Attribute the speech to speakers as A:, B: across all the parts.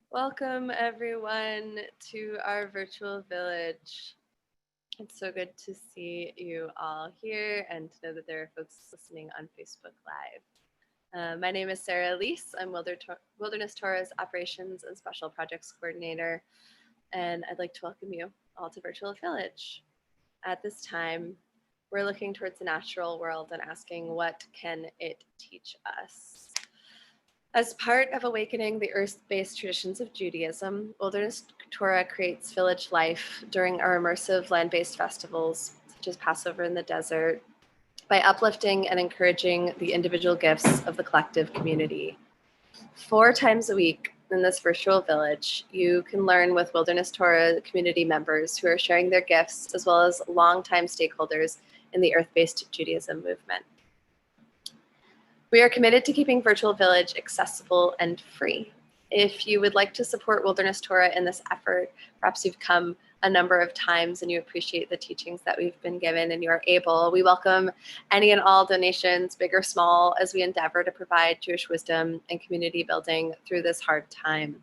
A: Welcome everyone to our virtual village. It's so good to see you all here and to know that there are folks listening on Facebook Live. My name is Sarah Elise. I'm Wilderness Torah's Operations and Special Projects Coordinator, and I'd like to welcome you all to Virtual Village. At this time, we're looking towards the natural world and asking, what can it teach us? As part of awakening the earth-based traditions of Judaism, Wilderness Torah creates village life during our immersive land-based festivals, such as Passover in the desert, by uplifting and encouraging the individual gifts of the collective community. 4 times a week in this virtual village, you can learn with Wilderness Torah community members who are sharing their gifts, as well as longtime stakeholders in the earth-based Judaism movement. We are committed to keeping Virtual Village accessible and free. If you would like to support Wilderness Torah in this effort, perhaps you've come a number of times and you appreciate the teachings that we've been given and you are able, we welcome any and all donations, big or small, as we endeavor to provide Jewish wisdom and community building through this hard time.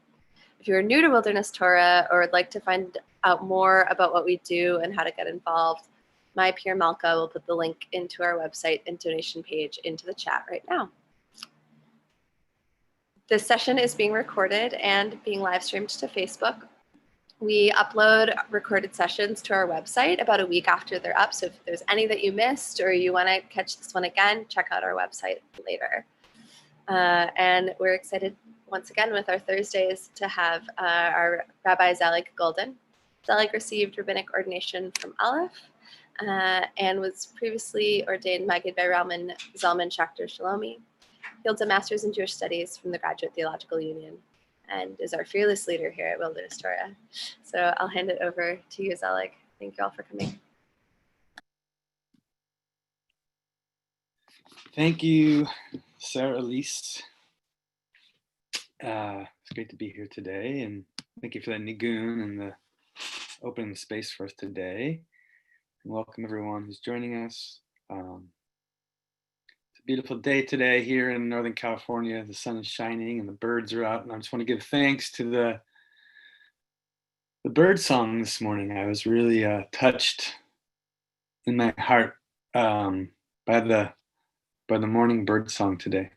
A: If you are new to Wilderness Torah or would like to find out more about what we do and how to get involved, my peer Malka will put the link into our website and donation page into the chat right now. This session is being recorded and being live streamed to Facebook. We upload recorded sessions to our website about a week after they're up. So if there's any that you missed or you want to catch this one again, check out our website later. And we're excited once again with our Thursdays to have our Rabbi Zelig Golden. Zelig received rabbinic ordination from Aleph and was previously ordained Maggid by Ralman Zalman Schachter Shalomi. He holds a master's in Jewish studies from the Graduate Theological Union and is our fearless leader here at Wilderness Torah. So I'll hand it over to you, Zelig. Thank you all for coming.
B: Thank you, Sarah Elise. It's great to be here today, and thank you for that nigun and the opening the space for us today. And welcome everyone who's joining us. It's a beautiful day today here in Northern California. The sun is shining and the birds are out, and I just want to give thanks to the bird song this morning. I was really touched in my heart by the morning bird song today.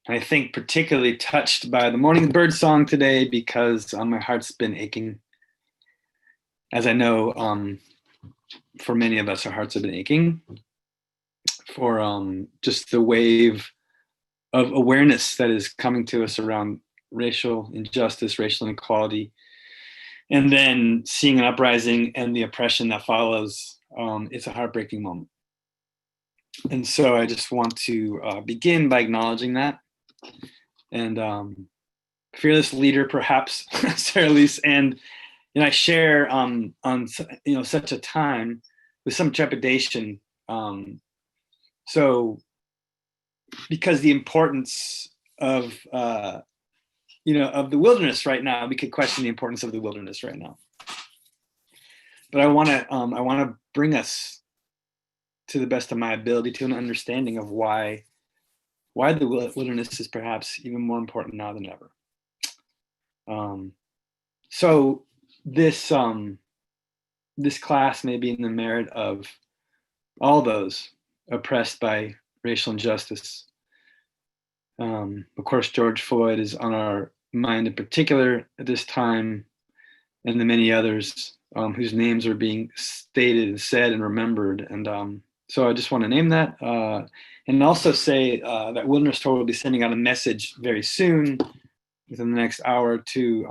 B: And I think particularly touched by the morning bird song today because my heart's been aching. As I know, for many of us, our hearts have been aching for just the wave of awareness that is coming to us around racial injustice, racial inequality, and then seeing an uprising and the oppression that follows. It's a heartbreaking moment. And so I just want to begin by acknowledging that. And fearless leader, perhaps, Sarah Elise, and I share on such a time some trepidation. So because the importance of of the wilderness right now, we could question the importance of the wilderness right now. But I want to bring us, to the best of my ability, to an understanding of why the wilderness is perhaps even more important now than ever. So this class may be in the merit of all those oppressed by racial injustice. Of course, George Floyd is on our mind in particular at this time, and the many others whose names are being stated and said and remembered. And so I just want to name that, and also say that Wilderness Torah will be sending out a message very soon, within the next hour or two,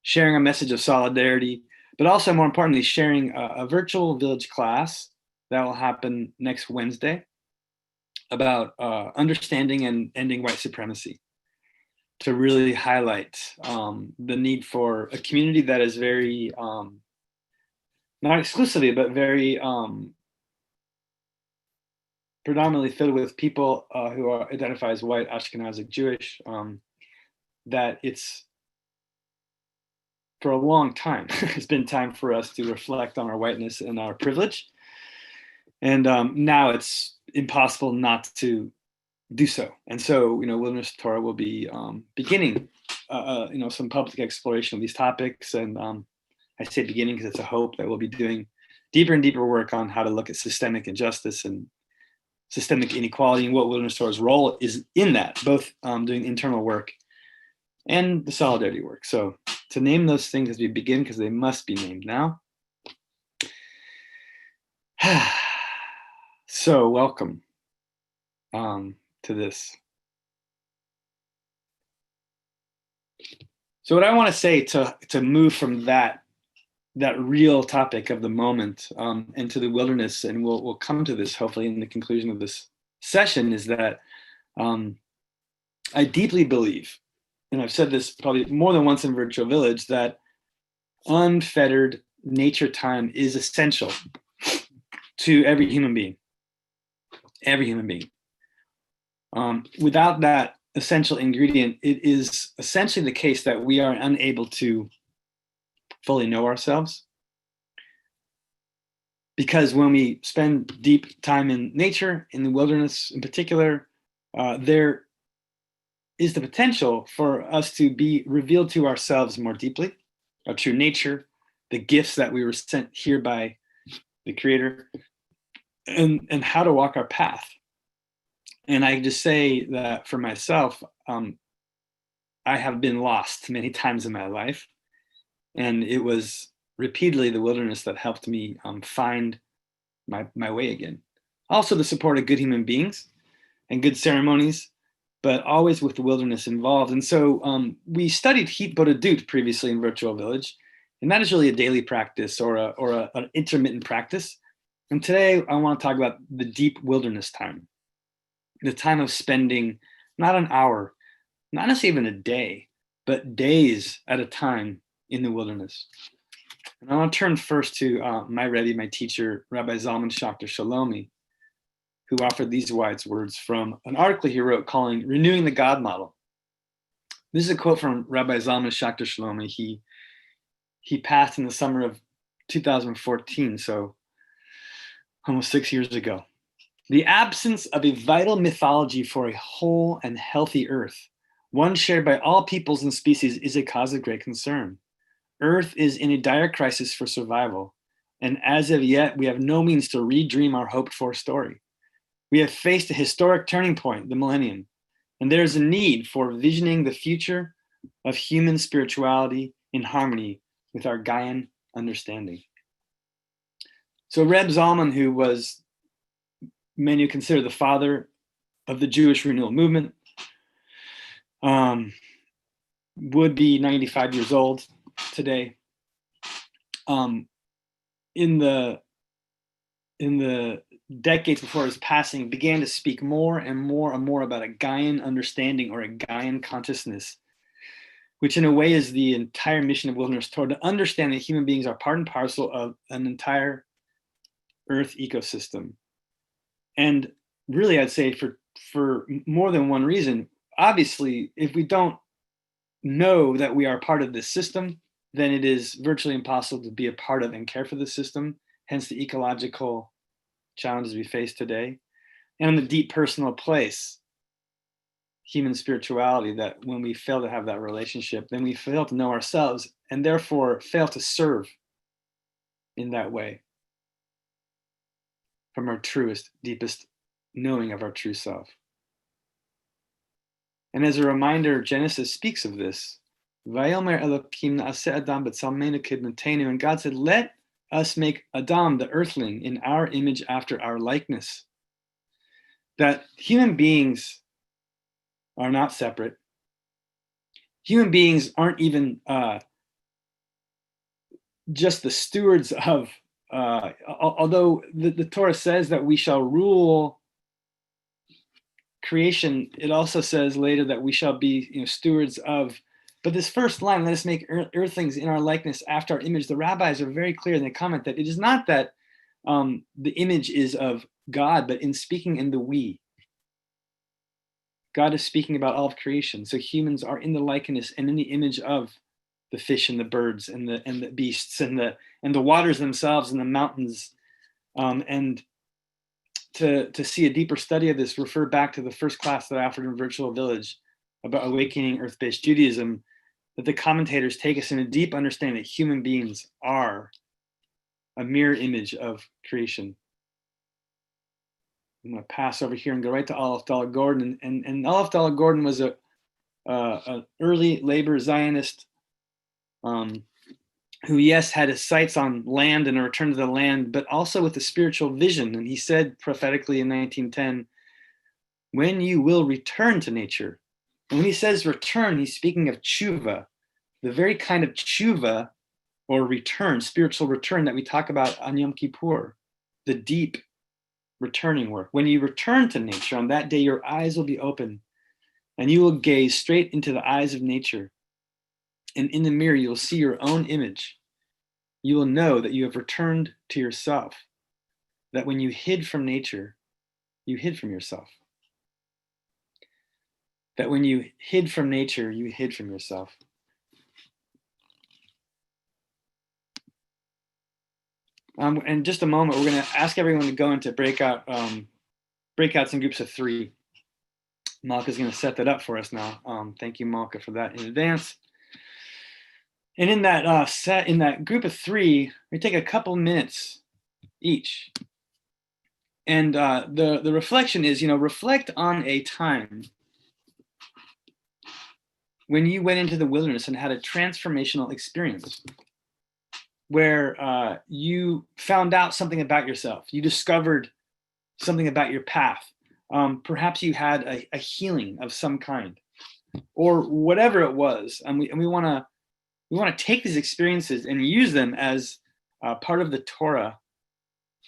B: sharing a message of solidarity, but also, more importantly, sharing a virtual village class that will happen next Wednesday about understanding and ending white supremacy, to really highlight the need for a community that is very, not exclusively, but very predominantly filled with people who identify as white, Ashkenazic Jewish, that it's, for a long time, it's been time for us to reflect on our whiteness and our privilege. And now it's impossible not to do so. And so, Wilderness Torah will be beginning, some public exploration of these topics. And I say beginning because it's a hope that we'll be doing deeper and deeper work on how to look at systemic injustice and systemic inequality, and what Wilderness Torah's role is in that, both doing internal work and the solidarity work. So to name those things as we begin, because they must be named now. So welcome to this. So what I want to say to move from that real topic of the moment into the wilderness, and we'll come to this hopefully in the conclusion of this session, is that I deeply believe, and I've said this probably more than once in Virtual Village, that unfettered nature time is essential to every human being. Every human being. Without that essential ingredient, it is essentially the case that we are unable to fully know ourselves. Because when we spend deep time in nature, in the wilderness in particular, there is the potential for us to be revealed to ourselves more deeply, our true nature, the gifts that we were sent here by the Creator, and how to walk our path. And I just say that for myself, I have been lost many times in my life. And it was repeatedly the wilderness that helped me find my way again. Also the support of good human beings and good ceremonies, but always with the wilderness involved. And so we studied Hit Bodedut previously in Virtual Village, and that is really a daily practice or an intermittent practice. And today I want to talk about the deep wilderness time, the time of spending not an hour, not necessarily even a day, but days at a time in the wilderness. And I want to turn first to my Rebbe, my teacher, Rabbi Zalman Schachter Shalomi, who offered these wise words from an article he wrote calling Renewing the God Model. This is a quote from Rabbi Zalman Schachter Shalomi. He passed in the summer of 2014, so almost 6 years ago. The absence of a vital mythology for a whole and healthy earth, one shared by all peoples and species, is a cause of great concern. Earth is in a dire crisis for survival, and as of yet, we have no means to redream our hoped-for story. We have faced a historic turning point, the millennium, and there is a need for visioning the future of human spirituality in harmony with our Gaian understanding. So Reb Zalman, who was many who consider the father of the Jewish renewal movement, would be 95 years old today. In the decades before his passing, began to speak more and more and more about a Gaian understanding or a Gaian consciousness, which in a way is the entire mission of Wilderness Torah, to understand that human beings are part and parcel of an entire Earth ecosystem. And really, I'd say for more than one reason. Obviously, if we don't know that we are part of this system, then it is virtually impossible to be a part of and care for the system, hence the ecological challenges we face today. And in the deep personal place, human spirituality, that when we fail to have that relationship, then we fail to know ourselves and therefore fail to serve in that way from our truest, deepest knowing of our true self. And as a reminder, Genesis speaks of this. Vayomer Elokim na'aseh Adam b'tzalmenu kidmatenu. And God said, let us make Adam, the earthling, in our image after our likeness. That human beings are not separate. Human beings aren't even just the stewards of, although the Torah says that we shall rule creation, it also says later that we shall be stewards of. But this first line, let us make earthlings in our likeness after our image, the rabbis are very clear in the comment that it is not that the image is of God, but in speaking in the we. God is speaking about all of creation. So humans are in the likeness and in the image of the fish and the birds and the beasts and the waters themselves and the mountains. And to see a deeper study of this, refer back to the first class that I offered in Virtual Village about awakening earth-based Judaism, that the commentators take us in a deep understanding that human beings are a mirror image of creation. I'm going to pass over here and go right to Aleph Dalet Gordon. And Aleph Dalet Gordon was an early labor Zionist who, yes, had his sights on land and a return to the land, but also with a spiritual vision. And he said prophetically in 1910, when you will return to nature. And when he says return, he's speaking of tshuva, the very kind of tshuva or return, spiritual return that we talk about on Yom Kippur, the deep returning work. When you return to nature, on that day, your eyes will be open and you will gaze straight into the eyes of nature. And in the mirror, you'll see your own image. You will know that you have returned to yourself, that when you hid from nature, you hid from yourself. That when you hid from nature, you hid from yourself. In just a moment, we're going to ask everyone to go into breakouts in groups of 3. Malka's going to set that up for us now. Thank you, Malka, for that in advance. And in that in that group of 3, we take a couple minutes each. And the reflection is, reflect on a time when you went into the wilderness and had a transformational experience where you found out something about yourself. You discovered something about your path. Perhaps you had a healing of some kind, or whatever it was. And we want to take these experiences and use them as part of the Torah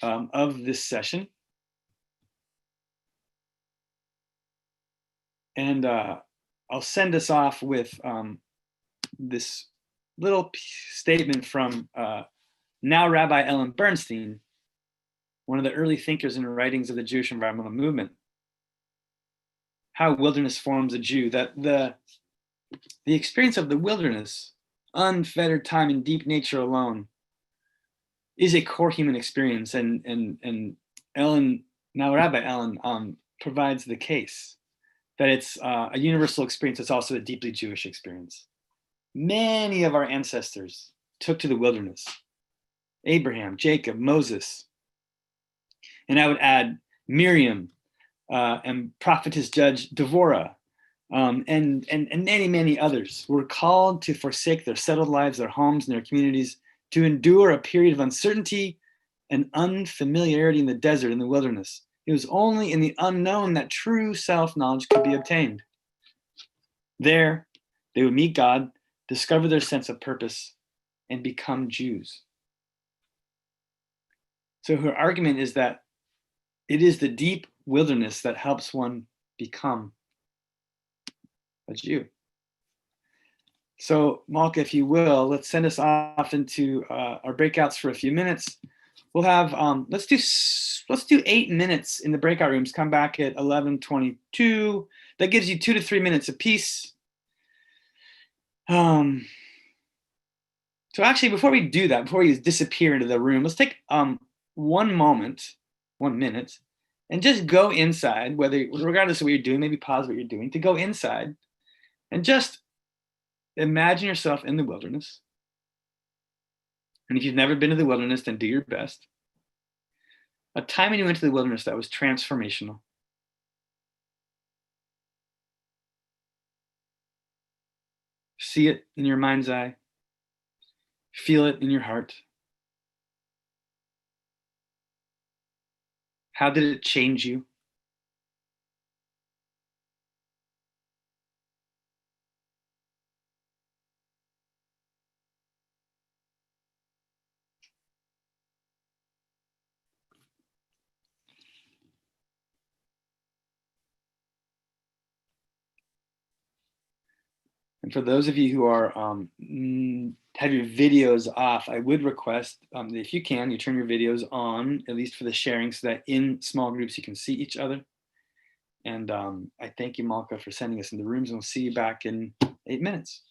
B: of this session. And I'll send us off with this little statement from now Rabbi Ellen Bernstein, one of the early thinkers and writings of the Jewish environmental movement. How wilderness forms a Jew, that the experience of the wilderness, unfettered time in deep nature alone, is a core human experience. And Ellen, now Rabbi Ellen, provides the case that it's a universal experience. It's also a deeply Jewish experience. Many of our ancestors took to the wilderness. Abraham, Jacob, Moses. And I would add Miriam and prophetess judge Devorah, and many, many others were called to forsake their settled lives, their homes, and their communities, to endure a period of uncertainty and unfamiliarity in the desert, in the wilderness. It was only in the unknown that true self-knowledge could be obtained. There, they would meet God, discover their sense of purpose, and become Jews. So her argument is that it is the deep wilderness that helps one become a Jew. So Malka, if you will, let's send us off into our breakouts for a few minutes. We'll have let's do 8 minutes in the breakout rooms. Come back at 11:22. That gives you 2 to 3 minutes apiece. So actually, before we do that, before we disappear into the room, let's take 1 minute, and just go inside. Regardless of what you're doing, maybe pause what you're doing to go inside, and just imagine yourself in the wilderness. And if you've never been to the wilderness, then do your best. A time when you went to the wilderness that was transformational. See it in your mind's eye. Feel it in your heart. How did it change you? And for those of you who are have your videos off, I would request that if you can, you turn your videos on, at least for the sharing, so that in small groups you can see each other. And I thank you, Malka, for sending us in the rooms, and we'll see you back in 8 minutes.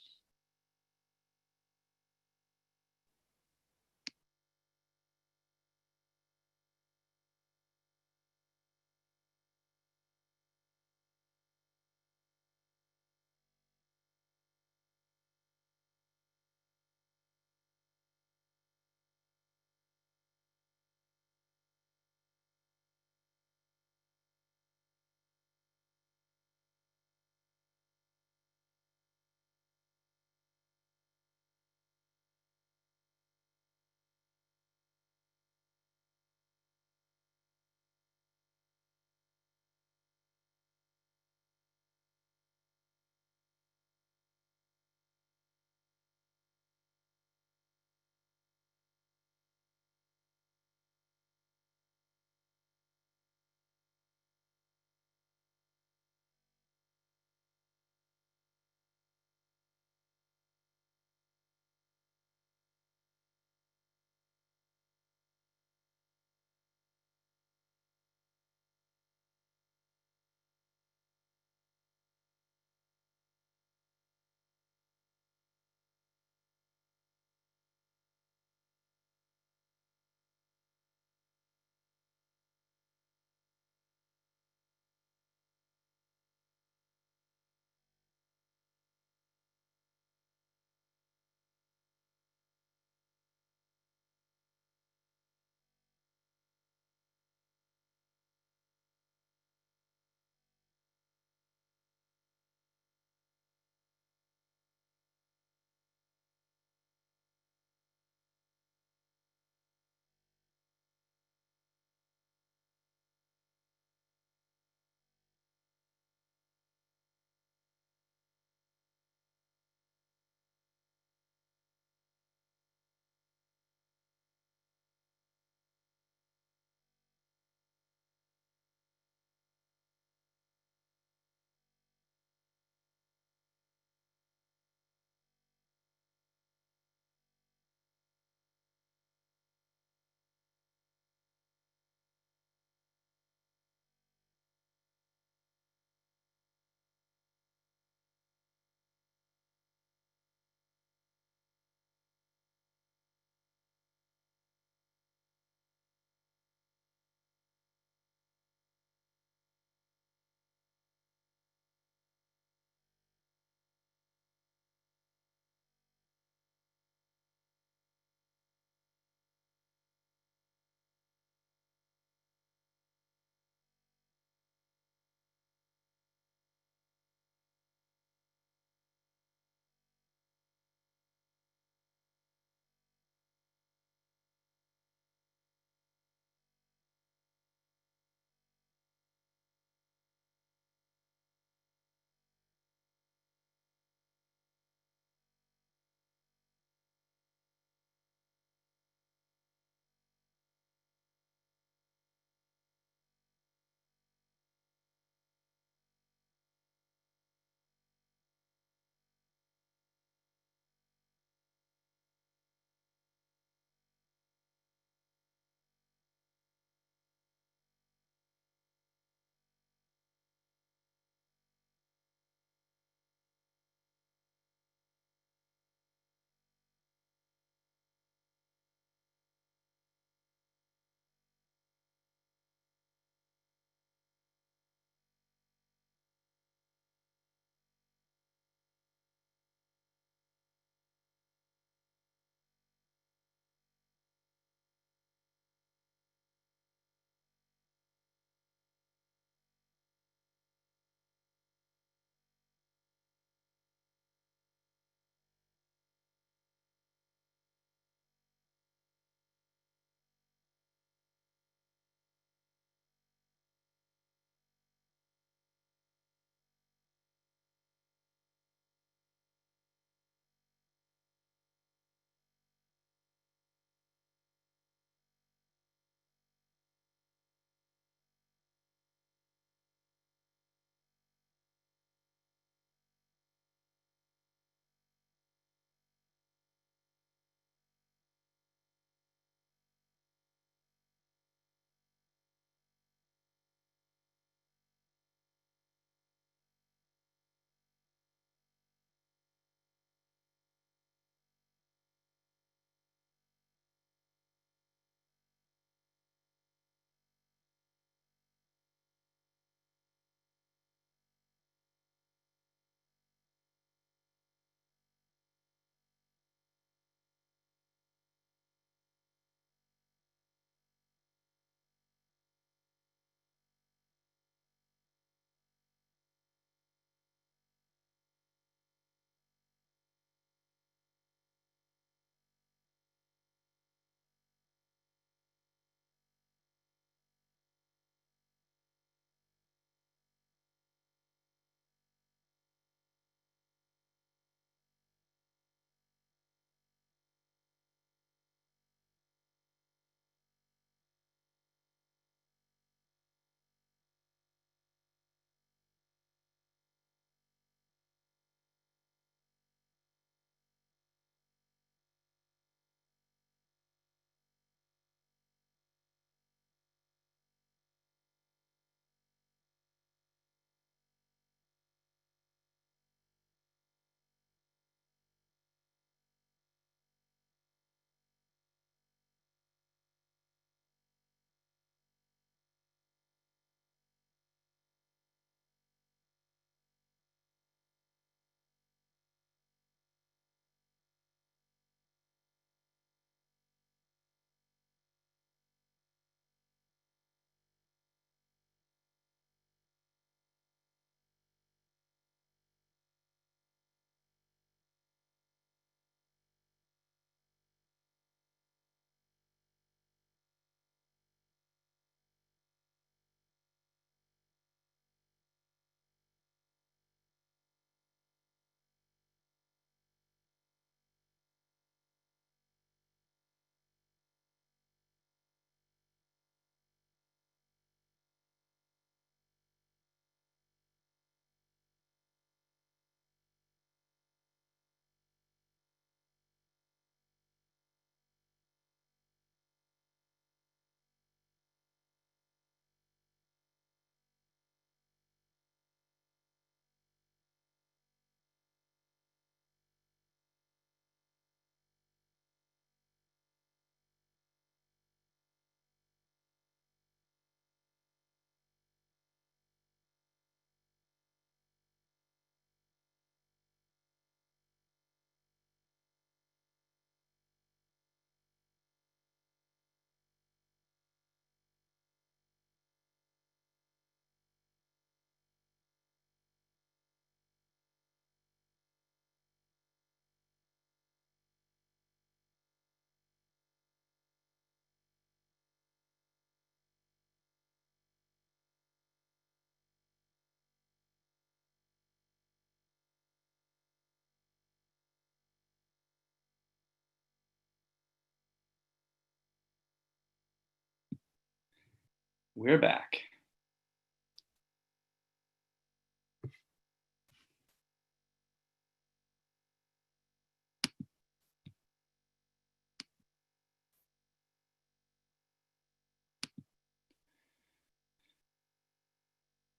B: we're back.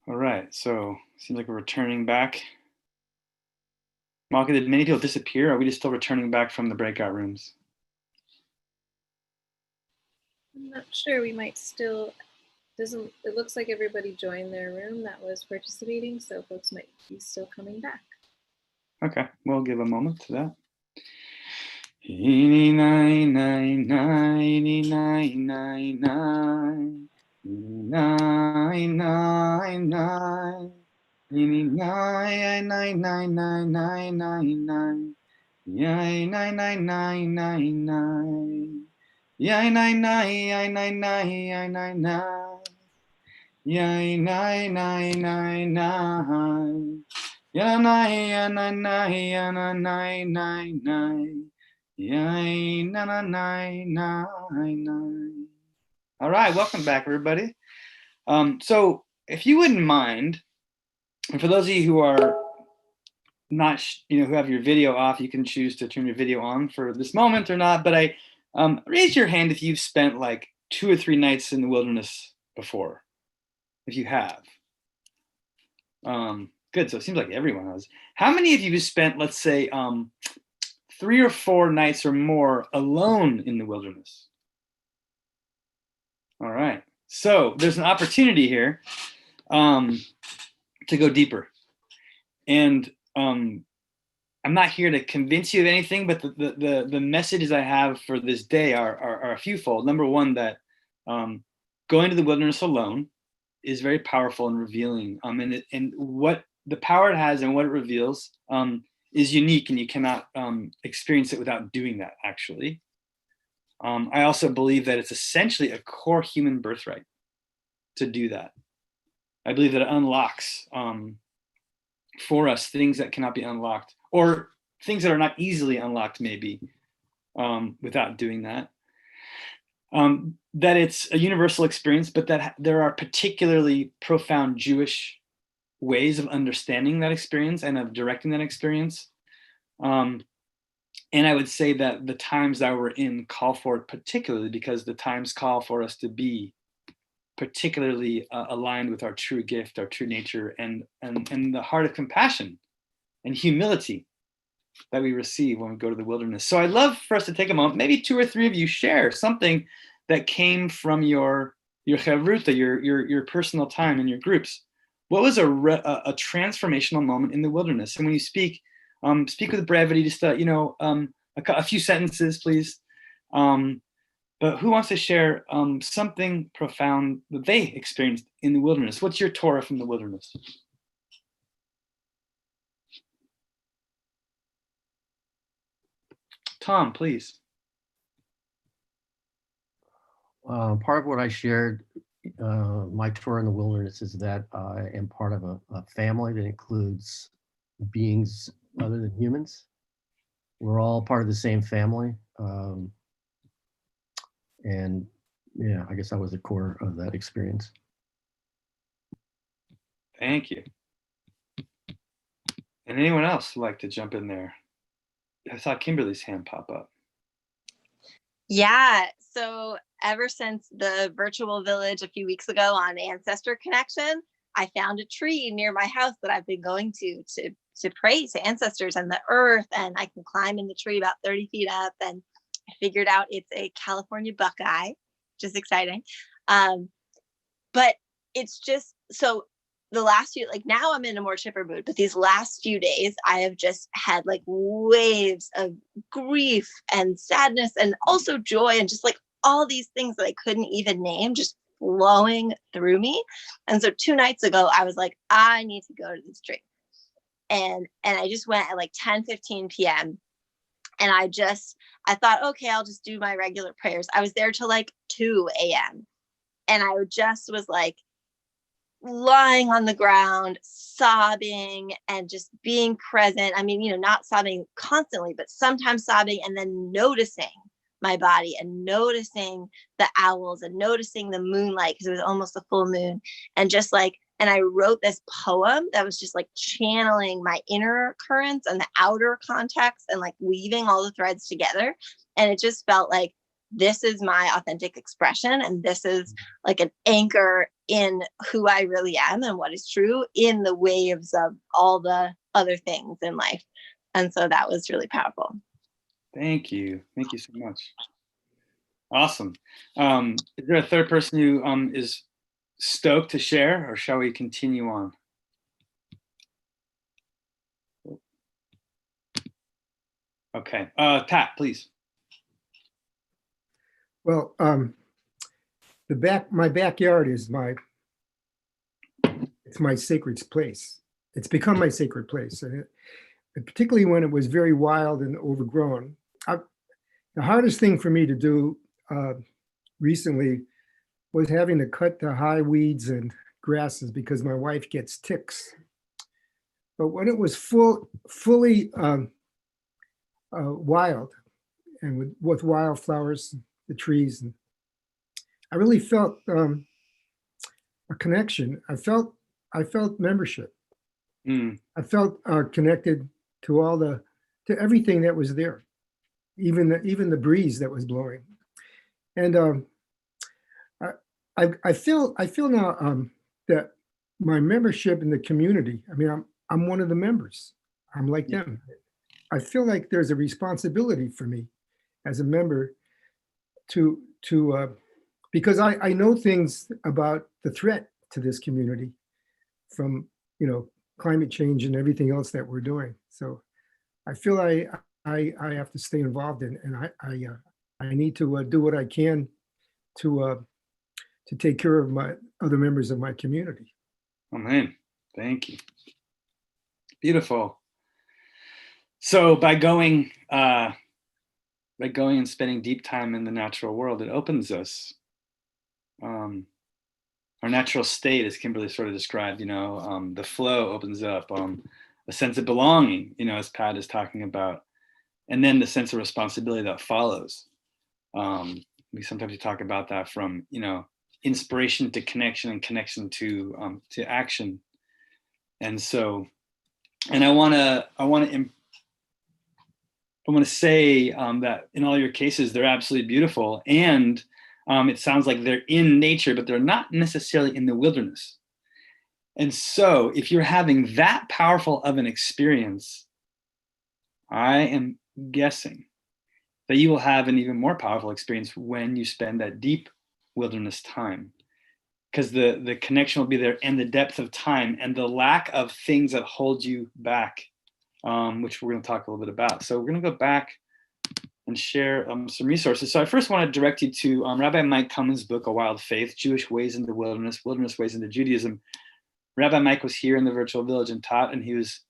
B: All right, so seems like we're returning back. Malka, did many people disappear? Or are we just still returning back from the breakout rooms?
C: I'm not sure. We might still, it looks like everybody joined their room that was participating, so folks might be still coming back.
B: Okay, we'll give a moment to that. All right, welcome back, everybody. So if you wouldn't mind, and for those of you who are not, who have your video off, you can choose to turn your video on for this moment or not. But raise your hand if you've spent like 2 or 3 nights in the wilderness before. If you have. Good. So it seems like everyone has. How many of you have spent, let's say, 3 or 4 nights or more alone in the wilderness? All right. So there's an opportunity here to go deeper. And I'm not here to convince you of anything, but the messages I have for this day are a fewfold. Number one, that going to the wilderness alone is very powerful and revealing. And what the power it has and what it reveals is unique, and you cannot experience it without doing that, actually. I also believe that it's essentially a core human birthright to do that. I believe that it unlocks for us things that cannot be unlocked, or things that are not easily unlocked, maybe, without doing that. That it's a universal experience, but that there are particularly profound Jewish ways of understanding that experience and of directing that experience. And I would say that the times that we're in call for it, particularly because the times call for us to be particularly aligned with our true gift, our true nature, and the heart of compassion and humility that we receive when we go to the wilderness. So I'd love for us to take a moment, maybe 2 or 3 of you share something that came from your chavruta, your personal time in your groups. What was a transformational moment in the wilderness? And when you speak with brevity, just a few sentences, please. But who wants to share something profound that they experienced in the wilderness? What's your Torah from the wilderness? Tom, please.
D: Part of what I shared, my tour in the wilderness, is that I am part of a family that includes beings other than humans. We're all part of the same family. And yeah, I guess that was the core of that experience.
B: Thank you. And anyone else like to jump in there? I saw Kimberly's hand pop up.
E: Yeah, so ever since the virtual village a few weeks ago on Ancestor Connection, I found a tree near my house that I've been going to pray to ancestors and the earth, and I can climb in the tree about 30 feet up, and I figured out it's a California buckeye, which is exciting. But it's just, so the last few, like now I'm in a more chipper mood, but these last few days I have just had like waves of grief and sadness and also joy and just like all these things that I couldn't even name just flowing through me. And so 2 nights ago I was like, I need to go to this tree. And I just went at like 10:15 p.m. and I thought, okay, I'll just do my regular prayers. I was there till like 2 a.m. and I just was like lying on the ground, sobbing and just being present. I mean, not sobbing constantly, but sometimes sobbing and then noticing my body and noticing the owls and noticing the moonlight because it was almost a full moon. And just like, and I wrote this poem that was just like channeling my inner currents and the outer context and like weaving all the threads together. And it just felt like this is my authentic expression. And this is like an anchor in who I really am and what is true in the waves of all the other things in life. And so that was really powerful.
B: Thank you. Thank you so much. Awesome. Is there a third person who is stoked to share, or shall we continue on? Okay. Pat, please.
F: Well, my backyard is it's my sacred place. It's become my sacred place, and particularly when it was very wild and overgrown. The hardest thing for me to do recently was having to cut the high weeds and grasses because my wife gets ticks. But when it was fully wild and with wildflowers, the trees, and I really felt a connection. I felt membership. I felt connected to to everything that was there, even the breeze that was blowing. And I feel now that my membership in the community. I mean, I'm one of the members. I'm like them. I feel like there's a responsibility for me as a member to because I know things about the threat to this community from climate change and everything else that we're doing. So I feel I have to stay involved in, and I need to do what I can to take care of my other members of my community.
B: Amen. Thank you. Beautiful. So by going and spending deep time in the natural world, it opens us. Our natural state, as Kimberly sort of described, the flow opens up, a sense of belonging, as Pat is talking about, and then the sense of responsibility that follows. We sometimes talk about that from, inspiration to connection and connection to action. And so, and I want to say that in all your cases, they're absolutely beautiful. And it sounds like they're in nature, but they're not necessarily in the wilderness. And so if you're having that powerful of an experience, I am guessing that you will have an even more powerful experience when you spend that deep wilderness time, because the connection will be there, and the depth of time and the lack of things that hold you back, which we're going to talk a little bit about. So we're going to go back and share some resources. So I first want to direct you to Rabbi Mike Cummins' book, A Wild Faith, Jewish Ways into Wilderness, Wilderness Ways into Judaism. Rabbi Mike was here in the virtual village and taught, and he was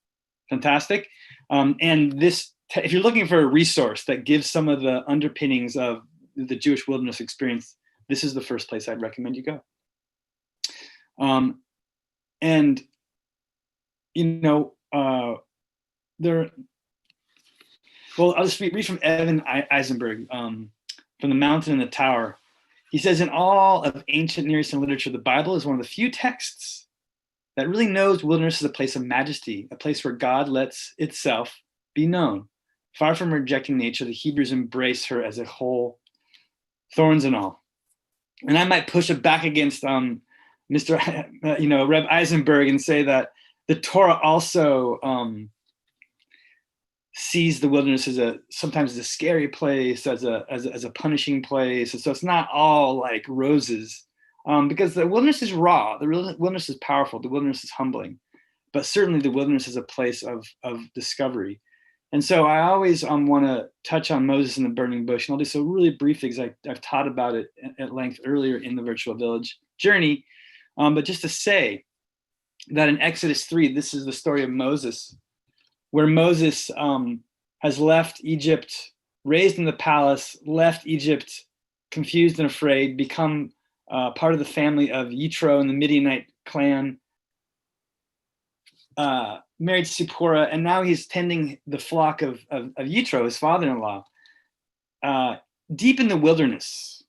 B: fantastic. And this, if you're looking for a resource that gives some of the underpinnings of the Jewish wilderness experience, this is the first place I'd recommend you go. And, well, I'll just read from Evan Eisenberg, from The Mountain and the Tower. He says, in all of ancient Near Eastern literature, the Bible is one of the few texts that really knows wilderness is a place of majesty, a place where God lets itself be known. Far from rejecting nature, the Hebrews embrace her as a whole, thorns and all. And I might push it back against Reb Eisenberg and say that the Torah also sees the wilderness as sometimes as a scary place, as a punishing place. And so it's not all like roses, because the wilderness is raw, the wilderness is powerful, the wilderness is humbling, but certainly the wilderness is a place of discovery. And so I always want to touch on Moses and the burning bush, and I'll do so really briefly because I've taught about it at length earlier in the virtual village journey. But just to say that in Exodus 3, this is the story of Moses, where Moses has left Egypt, raised in the palace, left Egypt confused and afraid, become part of the family of Yitro and the Midianite clan, married Zipporah, and now he's tending the flock of Yitro, his father-in-law. deep in the wilderness.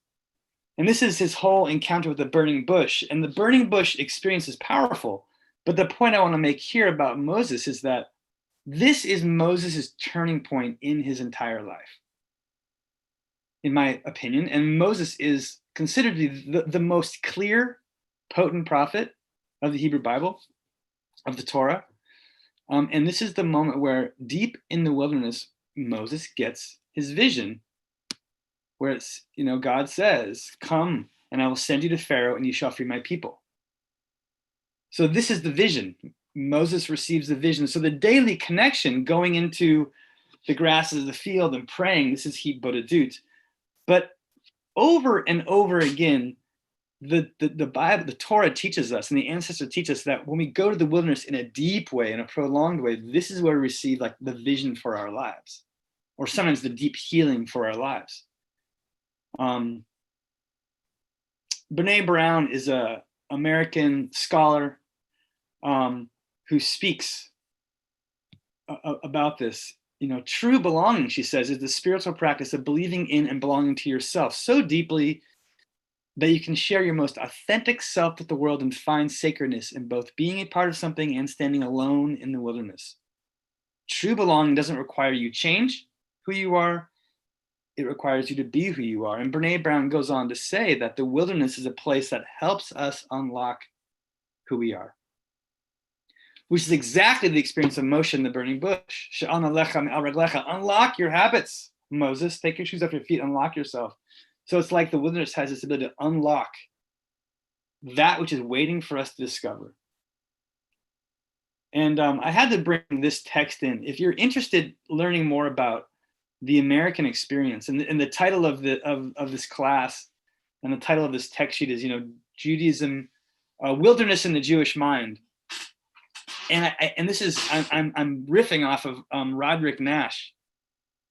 B: And this is his whole encounter with the burning bush. And the burning bush experience is powerful. But the point I want to make here about Moses is that this is Moses' turning point in his entire life, in my opinion. And Moses is considered to be the most clear, potent prophet of the Hebrew Bible, of the Torah. And this is the moment where deep in the wilderness, Moses gets his vision, where it's, God says, come and I will send you to Pharaoh and you shall free my people. So this is the vision. Moses receives the vision. So the daily connection going into the grasses of the field and praying, this is Hibodedut. But over and over again, the Bible, the Torah teaches us, and the ancestors teach us that when we go to the wilderness in a deep way, in a prolonged way, this is where we receive like the vision for our lives, or sometimes the deep healing for our lives. Brene Brown is a American scholar who speaks about this. True belonging, she says, is the spiritual practice of believing in and belonging to yourself so deeply that you can share your most authentic self with the world and find sacredness in both being a part of something and standing alone in the wilderness. True belonging doesn't require you change who you are. It requires you to be who you are. And Brene Brown goes on to say that the wilderness is a place that helps us unlock who we are, which is exactly the experience of Moshe in the burning bush. Unlock your habits, Moses. Take your shoes off your feet, unlock yourself. So it's like the wilderness has this ability to unlock that which is waiting for us to discover. And I had to bring this text in. If you're interested learning more about the American experience, and the title of this class and the title of this text sheet is, Judaism, Wilderness in the Jewish Mind. And this is, I'm riffing off of Roderick Nash,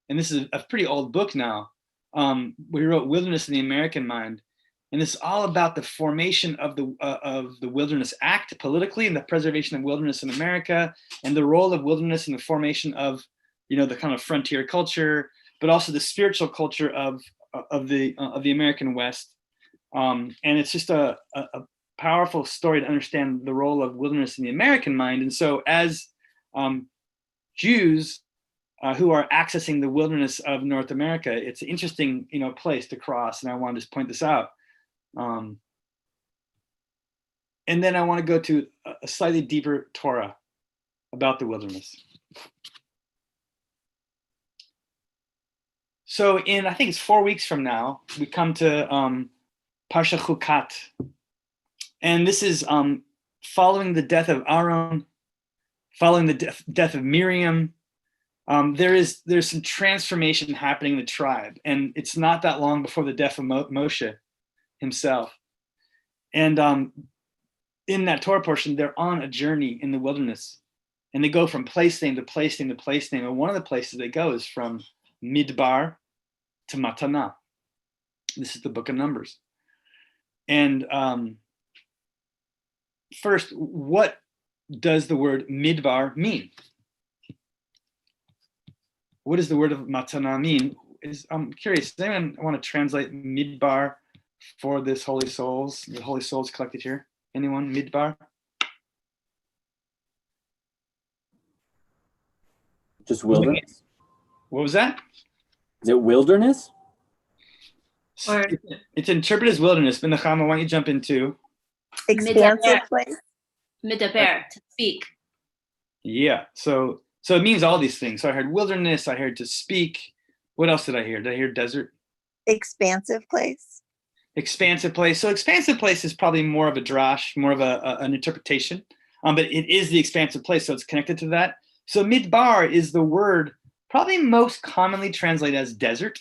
B: and this is a pretty old book now. Where he wrote Wilderness in the American Mind, and it's all about the formation of the Wilderness Act politically, and the preservation of wilderness in America, and the role of wilderness in the formation of the kind of frontier culture, but also the spiritual culture of the American West. And it's just a powerful story to understand the role of wilderness in the American mind. And so as Jews who are accessing the wilderness of North America, it's an interesting, place to cross. And I want to just point this out. And then I want to go to a slightly deeper Torah about the wilderness. So I think it's 4 weeks from now, we come to Parsha Chukat. And this is following the death of Aaron, following the death of Miriam. There's some transformation happening in the tribe, and it's not that long before the death of Moshe himself. And in that Torah portion, they're on a journey in the wilderness, and they go from place name to place name to place name. And one of the places they go is from Midbar to Matana. This is the book of Numbers. And first, what does the word Midbar mean? What does the word of Matana mean? I'm curious, does anyone want to translate Midbar for this Holy Souls, the Holy Souls collected here? Anyone? Midbar?
G: Just wilderness?
B: What was that?
G: Is it wilderness?
H: Or
B: It's interpreted as wilderness. But Nechama, why don't you jump into?
E: Expansive place.
H: midaber, to speak.
B: Yeah, so it means all these things. So I heard wilderness, I heard to speak. What else did I hear? Did I hear desert?
E: Expansive place.
B: Expansive place. So expansive place is probably more of a drash, more of an interpretation. But it is the expansive place, so it's connected to that. So midbar is the word probably most commonly translated as desert.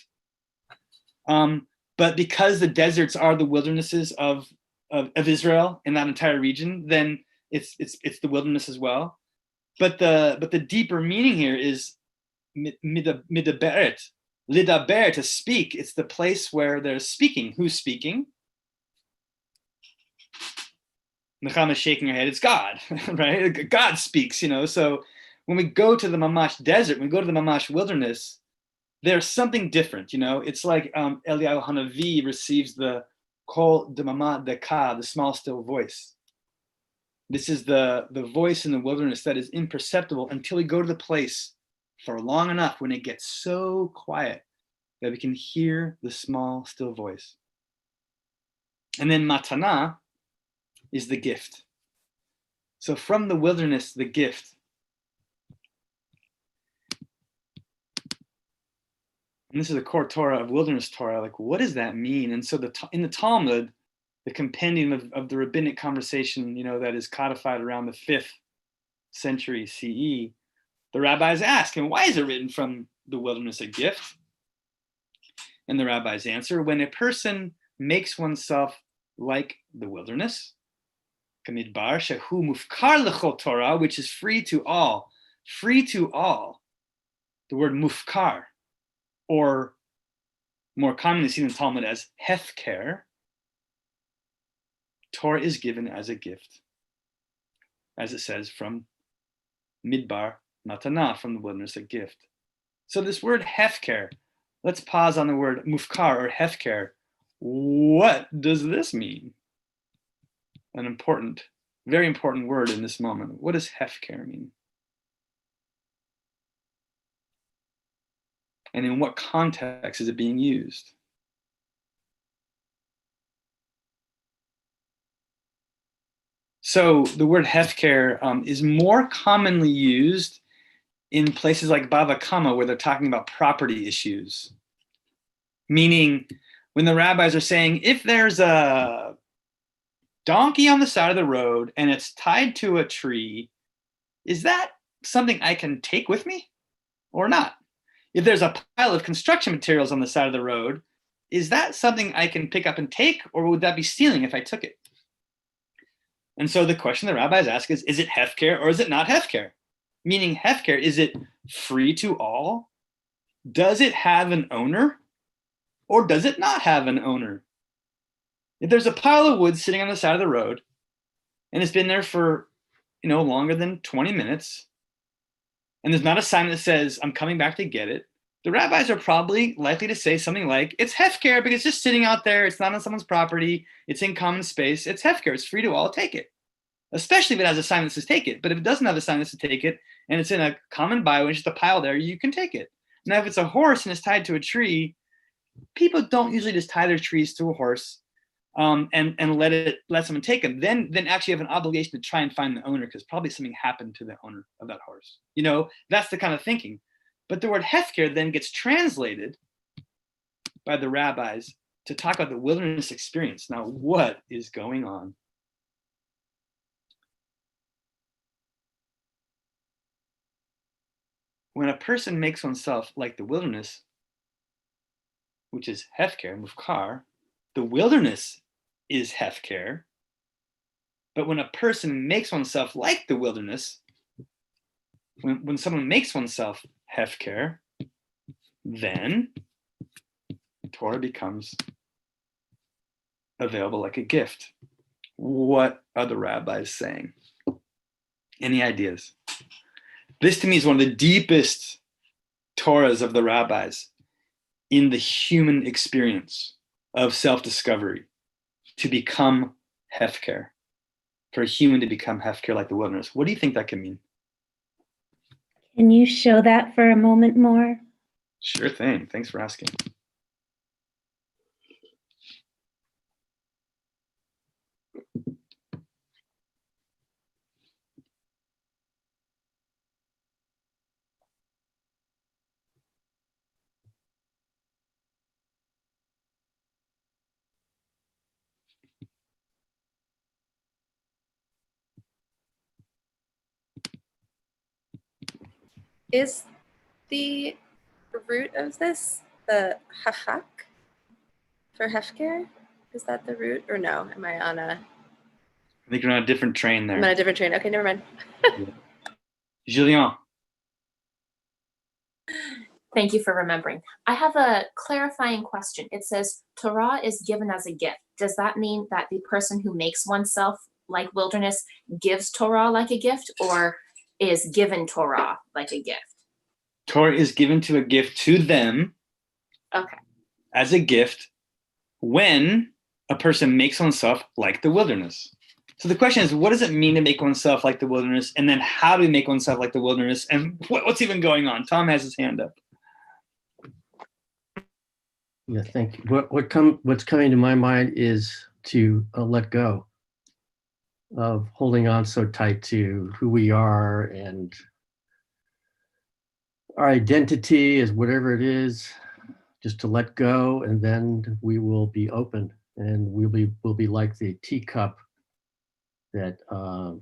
B: But because the deserts are the wildernesses of Israel in that entire region, then it's the wilderness as well. But the deeper meaning here is midaberet, lidaber, to speak. It's the place where there's speaking. Who's speaking? Nechama is shaking her head. It's God, right? God speaks, So when we go to the Mamash desert, when we go to the Mamash wilderness, there's something different, you know. It's like Eliyahu Hanavi receives the kol demama deka, the small still voice. This is the voice in the wilderness that is imperceptible until we go to the place for long enough when it gets so quiet that we can hear the small still voice. And then matana is the gift. So from the wilderness, the gift. And this is the core Torah of wilderness Torah. Like, what does that mean? And so in the Talmud, the compendium of the rabbinic conversation, you know, that is codified around the 5th century CE, the rabbis ask, and why is it written from the wilderness a gift? And the rabbis answer, when a person makes oneself like the wilderness, kamidbar shehu mufkar lechol Torah, which is free to all. Free to all. The word mufkar, or more commonly seen in Talmud as hefker, Torah is given as a gift, as it says from midbar matana, from the wilderness, a gift. So this word hefker, let's pause on the word mufkar or hefker. What does this mean? An important, very important word in this moment. What does hefker mean? And in what context is it being used? So the word hefker is more commonly used in places like Bava Kama, where they're talking about property issues. Meaning, when the rabbis are saying, if there's a donkey on the side of the road and it's tied to a tree, is that something I can take with me or not? If there's a pile of construction materials on the side of the road, is that something I can pick up and take, or would that be stealing if I took it? And so the question the rabbis ask is it hefker or is it not hefker? Meaning hefker, is it free to all? Does it have an owner or does it not have an owner? If there's a pile of wood sitting on the side of the road and it's been there for, longer than 20 minutes, and there's not a sign that says, I'm coming back to get it, the rabbis are probably likely to say something like, it's hefker because it's just sitting out there, it's not on someone's property, it's in common space, it's hefker, it's free to all, take it. Especially if it has a sign that says take it. But if it doesn't have a sign that says take it, and it's in a common bio, and it's just a pile there, you can take it. Now, if it's a horse and it's tied to a tree, people don't usually just tie their trees to a horse and let someone take them. Then actually have an obligation to try and find the owner, because probably something happened to the owner of that horse. That's the kind of thinking. But the word hefker then gets translated by the rabbis to talk about the wilderness experience. Now, what is going on? When a person makes oneself like the wilderness, which is hefker, mufkar, the wilderness is hefker. But when a person makes oneself like the wilderness, when someone makes oneself hefker, then Torah becomes available like a gift. What are the rabbis saying? Any ideas? This to me is one of the deepest Torahs of the rabbis in the human experience of self-discovery, to become hefker, for a human to become hefker like the wilderness. What do you think that can mean?
I: Can you show that for a moment more?
B: Sure thing. Thanks for asking.
A: Is the root of this the hachak for hefker? Is that the root, or no? Am I on a?
B: I think you're on a different train there.
A: I'm on a different train. Okay, never mind.
B: Julien.
H: Thank you for remembering. I have a clarifying question. It says Torah is given as a gift. Does that mean that the person who makes oneself like wilderness gives Torah like a gift, or is given Torah like a gift?
B: Torah is given to a gift to them
H: Okay.
B: as a gift when a person makes oneself like the wilderness. So the question is, what does it mean to make oneself like the wilderness? And then how do we make oneself like the wilderness? And what's even going on? Tom has his hand up.
D: Yeah, thank you. What's coming to my mind is to let go of holding on so tight to who we are, and our identity is whatever it is, just to let go, and then we will be open, and we'll be like the teacup that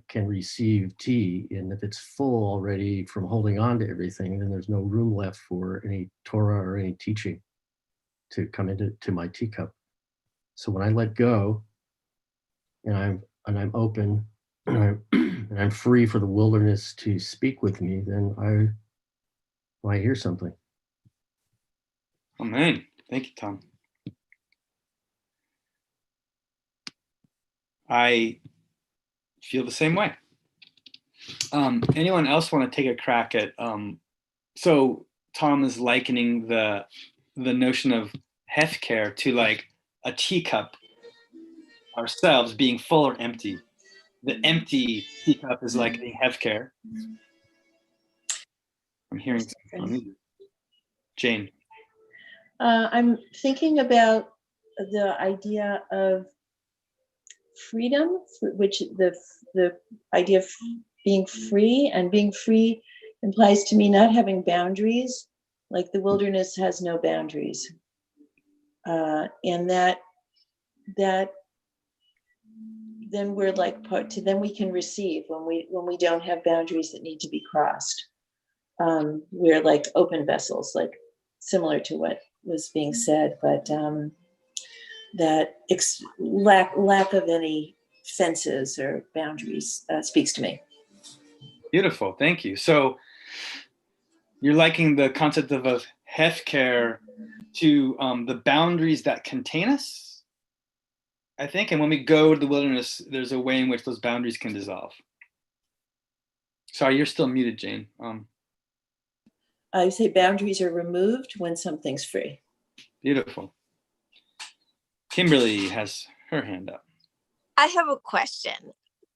D: can receive tea. And if it's full already from holding on to everything, then there's no room left for any Torah or any teaching to come into my teacup. So when I let go, and I'm open, and I'm free for the wilderness to speak with me, then I hear something.
B: Amen. Thank you, Tom. I feel the same way. Anyone else want to take a crack at? So Tom is likening the notion of hefker to like a teacup ourselves being full or empty. The empty teacup is like the hefker. I'm hearing something from you, Jane.
J: I'm thinking about the idea of freedom, which the idea of being free, and being free implies to me not having boundaries, like the wilderness has no boundaries, and that then we're like then we can receive when we don't have boundaries that need to be crossed. We're like open vessels, like similar to what was being said, but that lack of any fences or boundaries speaks to me.
B: Beautiful, thank you. So you're liking the concept of a hefker to the boundaries that contain us, I think. And when we go to the wilderness, there's a way in which those boundaries can dissolve. Sorry, you're still muted, Jane.
J: I say boundaries are removed when something's free.
B: Beautiful. Kimberly has her hand up.
E: I have a question.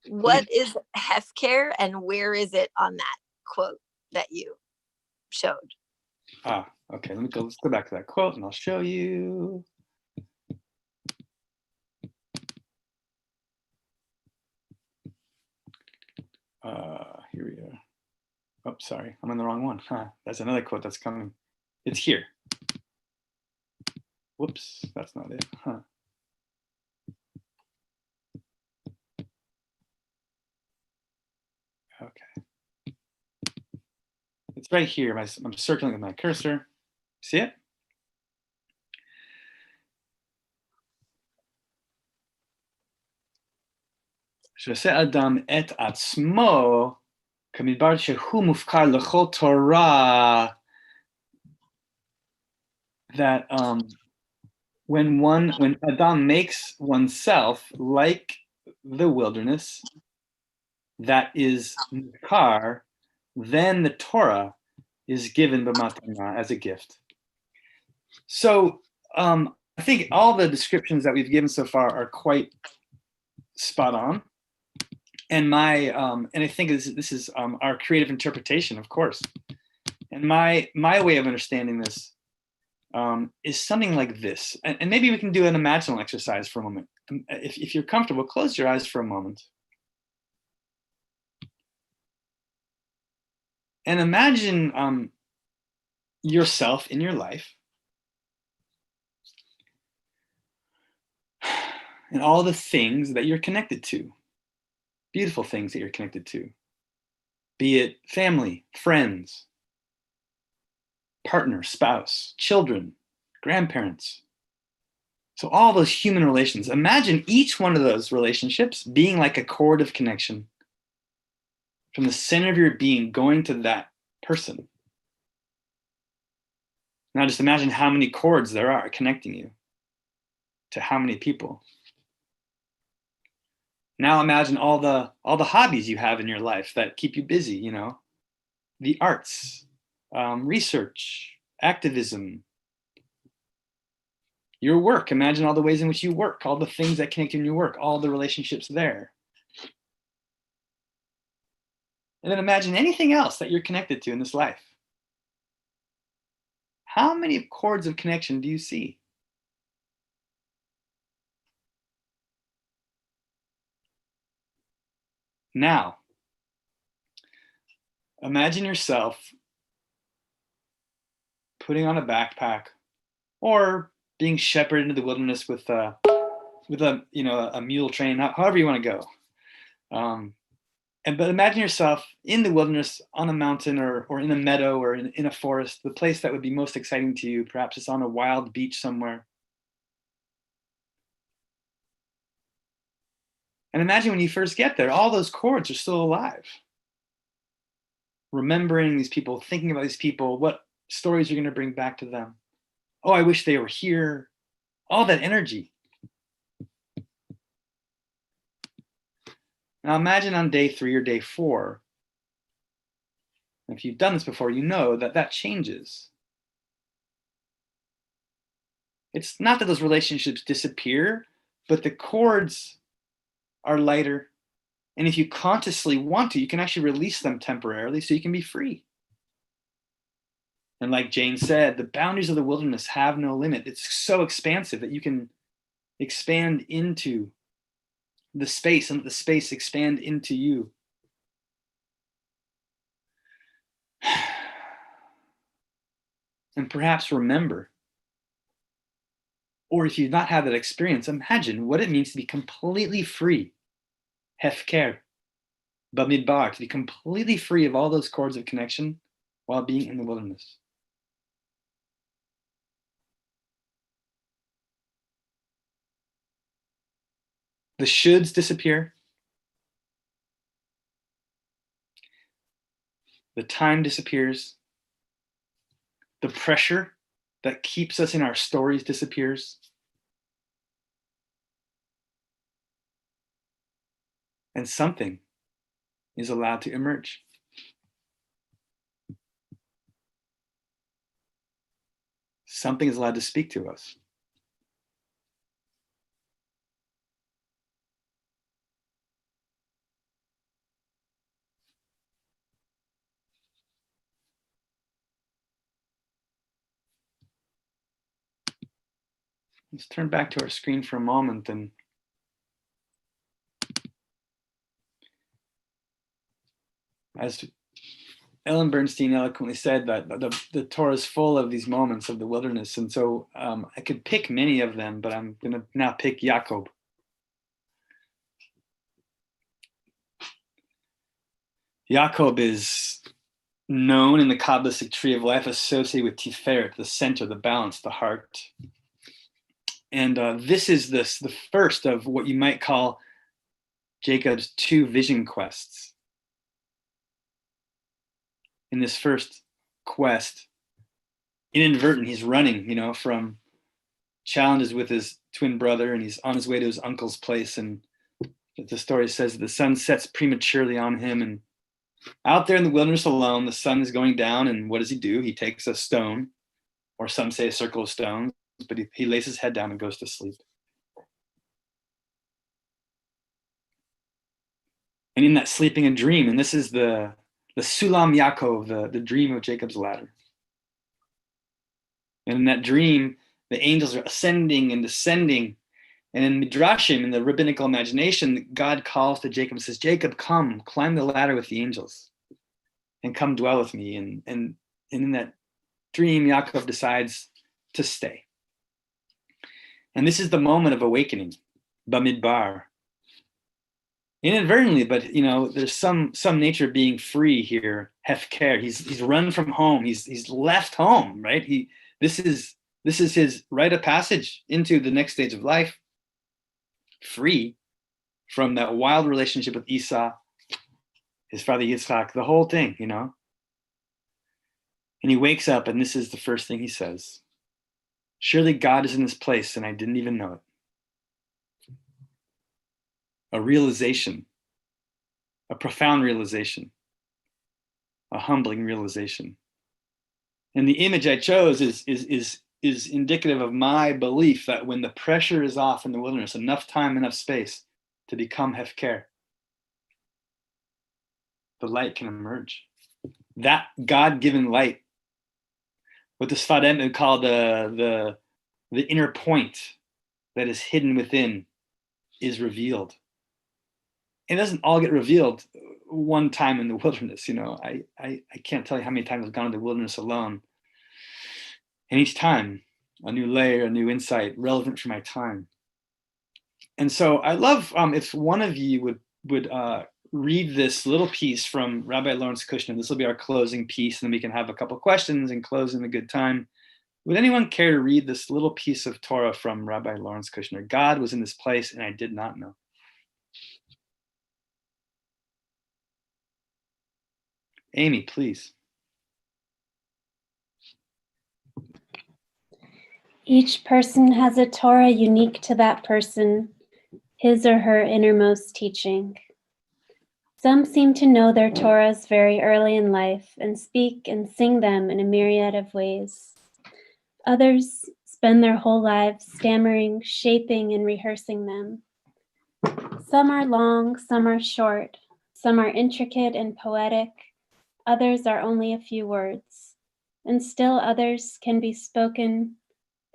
E: What is hefker, and where is it on that quote that you showed?
B: Okay, let's go back to that quote and I'll show you. Here we go. Oh, sorry, I'm on the wrong one. That's another quote that's coming. It's here. Whoops, that's not it. Okay. It's right here. I'm circling with my cursor. See it? שעושה אדם את עצמו כמדבר שהוא מופקר לכל תורה. That when Adam makes oneself like the wilderness that is mukar, then the Torah is given b'matana as a gift. So I think all the descriptions that we've given so far are quite spot on. And I think this is our creative interpretation, of course. And my way of understanding this is something like this. And maybe we can do an imaginal exercise for a moment. If you're comfortable, close your eyes for a moment. And imagine yourself in your life and all the things that you're connected to, beautiful things that you're connected to, be it family, friends, partner, spouse, children, grandparents. So all those human relations, imagine each one of those relationships being like a cord of connection from the center of your being going to that person. Now just imagine how many cords there are connecting you to how many people. Now imagine all the hobbies you have in your life that keep you busy, the arts, research, activism, your work. Imagine all the ways in which you work, all the things that connect you in your work, all the relationships there. And then imagine anything else that you're connected to in this life. How many cords of connection do you see? Now, imagine yourself putting on a backpack or being shepherded into the wilderness with a mule train, however you want to go. But imagine yourself in the wilderness on a mountain or in a meadow or in a forest, the place that would be most exciting to you. Perhaps it's on a wild beach somewhere. And imagine when you first get there, all those chords are still alive. Remembering these people, thinking about these people, what stories you're going to bring back to them. Oh, I wish they were here. All that energy. Now imagine on day 3 or day 4, if you've done this before, you know that that changes. It's not that those relationships disappear, but the chords are lighter. And if you consciously want to, you can actually release them temporarily so you can be free. And like Jane said, the boundaries of the wilderness have no limit. It's so expansive that you can expand into the space and let the space expand into you. And perhaps remember, or if you've not had that experience, imagine what it means to be completely free. Hefker, Bamidbar, to be completely free of all those cords of connection while being in the wilderness. The shoulds disappear. The time disappears. The pressure that keeps us in our stories disappears. And something is allowed to emerge. Something is allowed to speak to us. Let's turn back to our screen for a moment and as Ellen Bernstein eloquently said, that the Torah is full of these moments of the wilderness. And so I could pick many of them, but I'm going to now pick Jacob. Jacob is known in the Kabbalistic tree of life associated with Tiferet, the center, the balance, the heart. And this is the first of what you might call Jacob's 2 vision quests. In this first quest, inadvertent, he's running, from challenges with his twin brother, and he's on his way to his uncle's place. And the story says the sun sets prematurely on him, and out there in the wilderness alone, the sun is going down, and what does he do? He takes a stone, or some say a circle of stones, but he lays his head down and goes to sleep. And in that sleeping, a dream, and this is the Sulam Yaakov, the dream of Jacob's ladder. And in that dream, the angels are ascending and descending. And in Midrashim, in the rabbinical imagination, God calls to Jacob and says, Jacob, come, climb the ladder with the angels and come dwell with me. And in that dream, Yaakov decides to stay. And this is the moment of awakening, Bamidbar. Inadvertently, but there's some nature of being free here. Hefker. He's run from home. He's left home, right? This is his rite of passage into the next stage of life. Free from that wild relationship with Esau, his father Yitzchak, the whole thing, And he wakes up, and this is the first thing he says. Surely God is in this place, and I didn't even know it. A realization, a profound realization, a humbling realization. And the image I chose is indicative of my belief that when the pressure is off in the wilderness, enough time, enough space to become hefker, the light can emerge. That God-given light, what the Sfat Emet would call the inner point that is hidden within, is revealed. It doesn't all get revealed one time in the wilderness. I can't tell you how many times I've gone to the wilderness alone. And each time, a new layer, a new insight, relevant for my time. And so I love if one of you would read this little piece from Rabbi Lawrence Kushner. This will be our closing piece, and then we can have a couple questions and close in a good time. Would anyone care to read this little piece of Torah from Rabbi Lawrence Kushner? God was in this place, and I did not know. Amy, please.
I: Each person has a Torah unique to that person, his or her innermost teaching. Some seem to know their Torahs very early in life and speak and sing them in a myriad of ways. Others spend their whole lives stammering, shaping, and rehearsing them. Some are long, some are short, some are intricate and poetic, others are only a few words, and still others can be spoken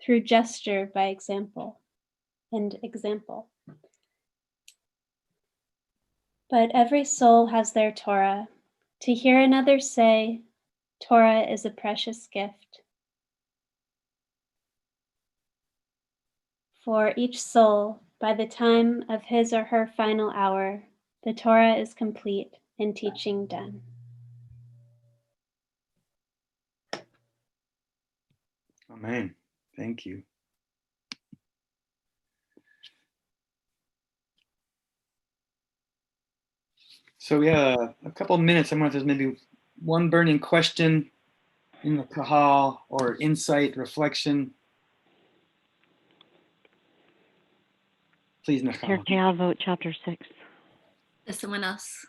I: through gesture by example. But every soul has their Torah. To hear another say, Torah is a precious gift. For each soul, by the time of his or her final hour, the Torah is complete and teaching done.
B: Amen. Thank you. So we have a couple of minutes. I wonder if there's maybe one burning question in the kahal or insight, reflection. Please, Nechama.
K: Pirkei Avot, chapter 6.
L: Does someone else?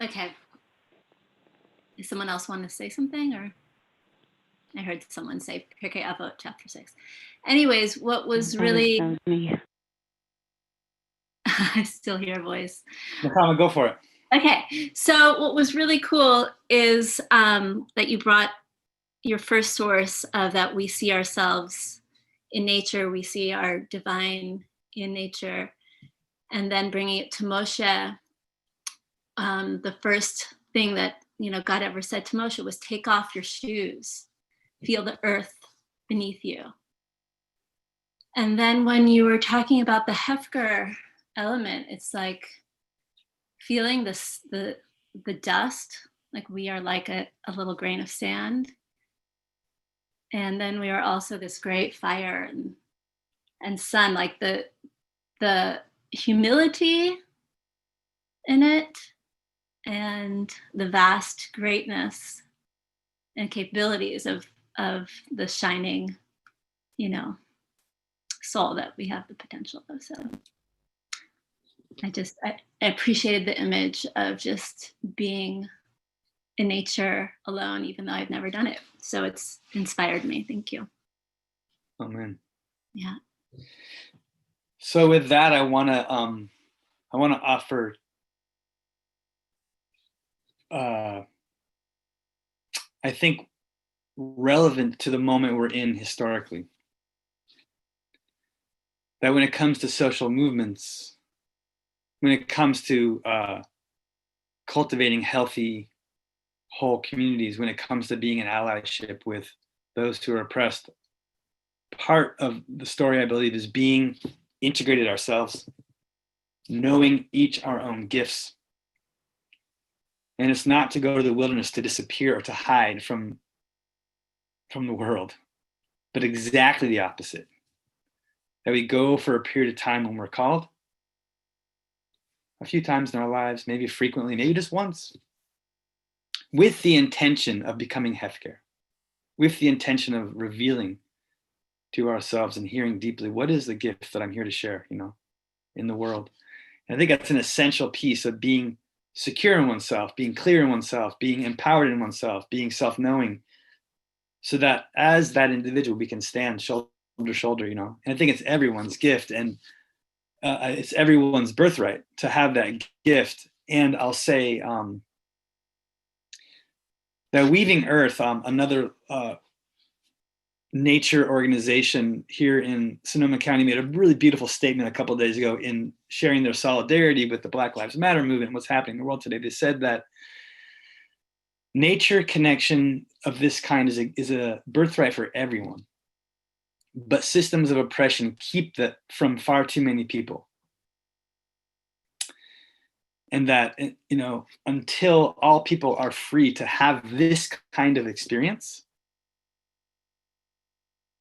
L: Okay. Does someone else want to say something, or? I heard someone say Pirkei Avot, chapter 6. Anyways, what was really...
K: That was me.
L: I still hear a voice.
B: Nechama, go for it.
L: Okay, so what was really cool is that you brought your first source of that we see ourselves in nature, we see our divine in nature, and then bringing it to Moshe. The first thing that God ever said to Moshe was, take off your shoes, feel the earth beneath you. And then when you were talking about the Hefker element, it's like feeling the dust, like we are like a little grain of sand. And then we are also this great fire and sun, like the humility in it and the vast greatness and capabilities of the shining, soul that we have the potential of. So I appreciated the image of just being in nature alone, even though I've never done it. So it's inspired me. Thank you.
B: Amen.
L: Yeah.
B: So with that, I want to offer I think relevant to the moment we're in historically, that when it comes to social movements, when it comes to cultivating healthy, whole communities, when it comes to being in allyship with those who are oppressed, part of the story, I believe, is being integrated ourselves, knowing each our own gifts. And it's not to go to the wilderness to disappear or to hide from the world, but exactly the opposite. That we go for a period of time when we're called, a few times in our lives, maybe frequently, maybe just once, with the intention of becoming hefker, with the intention of revealing to ourselves and hearing deeply, what is the gift that I'm here to share, in the world? And I think that's an essential piece of being secure in oneself, being clear in oneself, being empowered in oneself, being self-knowing, so that as that individual, we can stand shoulder to shoulder, and I think it's everyone's gift, and it's everyone's birthright to have that gift. And I'll say that Weaving Earth, another nature organization here in Sonoma County, made a really beautiful statement a couple of days ago in sharing their solidarity with the Black Lives Matter movement and what's happening in the world today. They said that nature connection of this kind is a birthright for everyone, but systems of oppression keep that from far too many people. And that, until all people are free to have this kind of experience,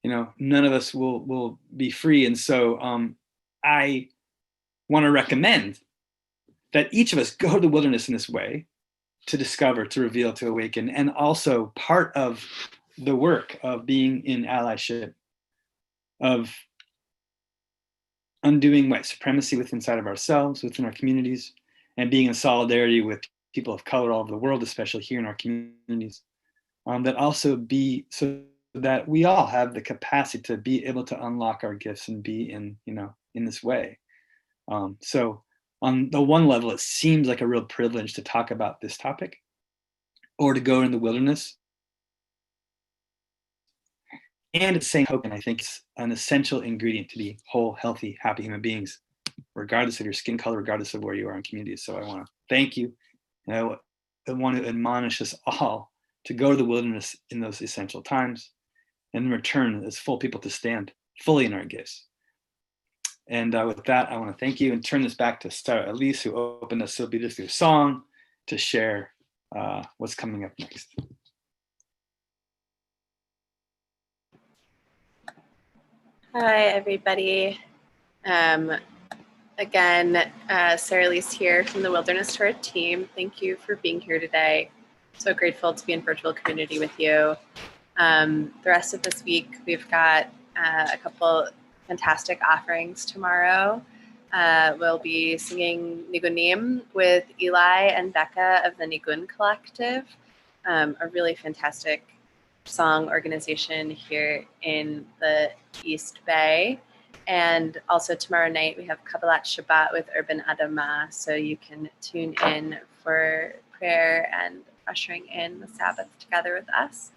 B: none of us will be free. And so I want to recommend that each of us go to the wilderness in this way, to discover, to reveal, to awaken. And also part of the work of being in allyship, of undoing white supremacy inside of ourselves, within our communities, and being in solidarity with people of color all over the world, especially here in our communities, that also be so that we all have the capacity to be able to unlock our gifts and be in this way. So on the one level, it seems like a real privilege to talk about this topic or to go in the wilderness. And at the same token, I think it's an essential ingredient to be whole, healthy, happy human beings, regardless of your skin color, regardless of where you are in communities. So I want to thank you. And I want to admonish us all to go to the wilderness in those essential times, and in return, as full people, to stand fully in our gifts. And with that, I want to thank you and turn this back to Sarah Elise, who opened us so beautifully through song, to share what's coming up next.
A: Hi, everybody. Again, Sarah Elise here from the Wilderness Tour team. Thank you for being here today. So grateful to be in virtual community with you. The rest of this week, we've got a couple fantastic offerings tomorrow. We'll be singing Nigunim with Eli and Becca of the Nigun Collective, a really fantastic song organization here in the East Bay. And also tomorrow night, we have Kabbalat Shabbat with Urban Adama, so you can tune in for prayer and ushering in the Sabbath together with us.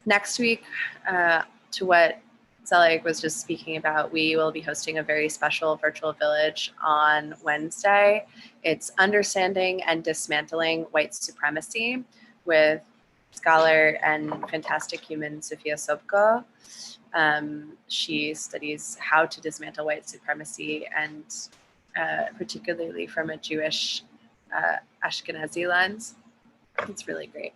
A: Next week, to what Zelig was just speaking about, we will be hosting a very special virtual village on Wednesday. It's Understanding and Dismantling White Supremacy with scholar and fantastic human Sofia Sobko. She studies how to dismantle white supremacy, and particularly from a Jewish Ashkenazi lens. It's really great.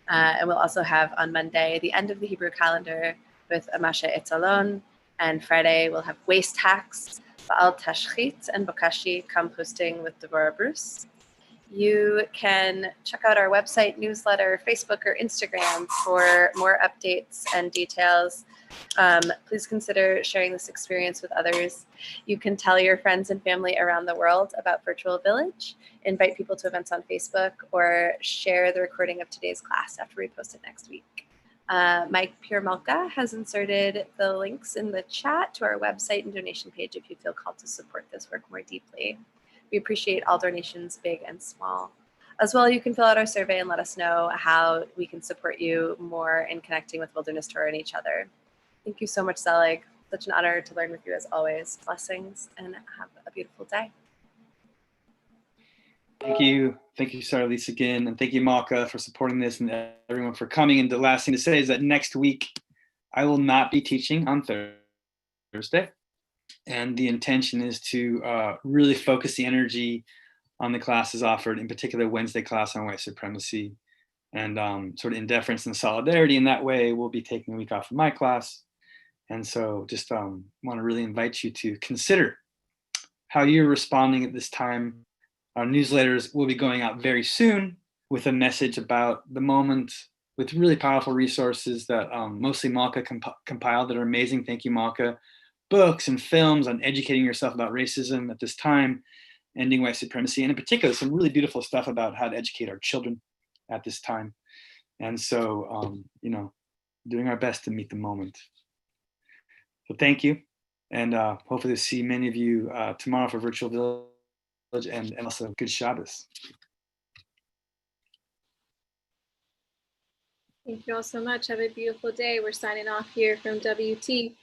A: And we'll also have on Monday the end of the Hebrew calendar with Amasha Etzalon, and Friday we'll have Waste Hacks, Baal Tashchit, and Bokashi composting with Deborah Bruce. You can check out our website, newsletter, Facebook, or Instagram for more updates and details. Please consider sharing this experience with others. You can tell your friends and family around the world about Virtual Village, invite people to events on Facebook, or share the recording of today's class after we post it next week. Mike Piermalka has inserted the links in the chat to our website and donation page if you feel called to support this work more deeply. We appreciate all donations, big and small. As well, you can fill out our survey and let us know how we can support you more in connecting with Wilderness Tour and each other. Thank you so much, Zelig. Such an honor to learn with you as always. Blessings and have a beautiful day.
B: Thank you. Thank you, Sarah Elise, again. And thank you, Malka, for supporting this, and everyone for coming. And the last thing to say is that next week, I will not be teaching on Thursday. And the intention is to really focus the energy on the classes offered, in particular Wednesday class on white supremacy, and sort of in deference and solidarity. In that way, we'll be taking a week off of my class. And so just want to really invite you to consider how you're responding at this time. Our newsletters will be going out very soon with a message about the moment, with really powerful resources that mostly Malka compiled that are amazing. Thank you, Malka. Books and films on educating yourself about racism at this time, ending white supremacy, and in particular, some really beautiful stuff about how to educate our children at this time. And so, doing our best to meet the moment. So thank you. And hopefully to see many of you tomorrow for Virtual Village, and also good Shabbos.
C: Thank you all so much. Have a beautiful day. We're signing off here from WT.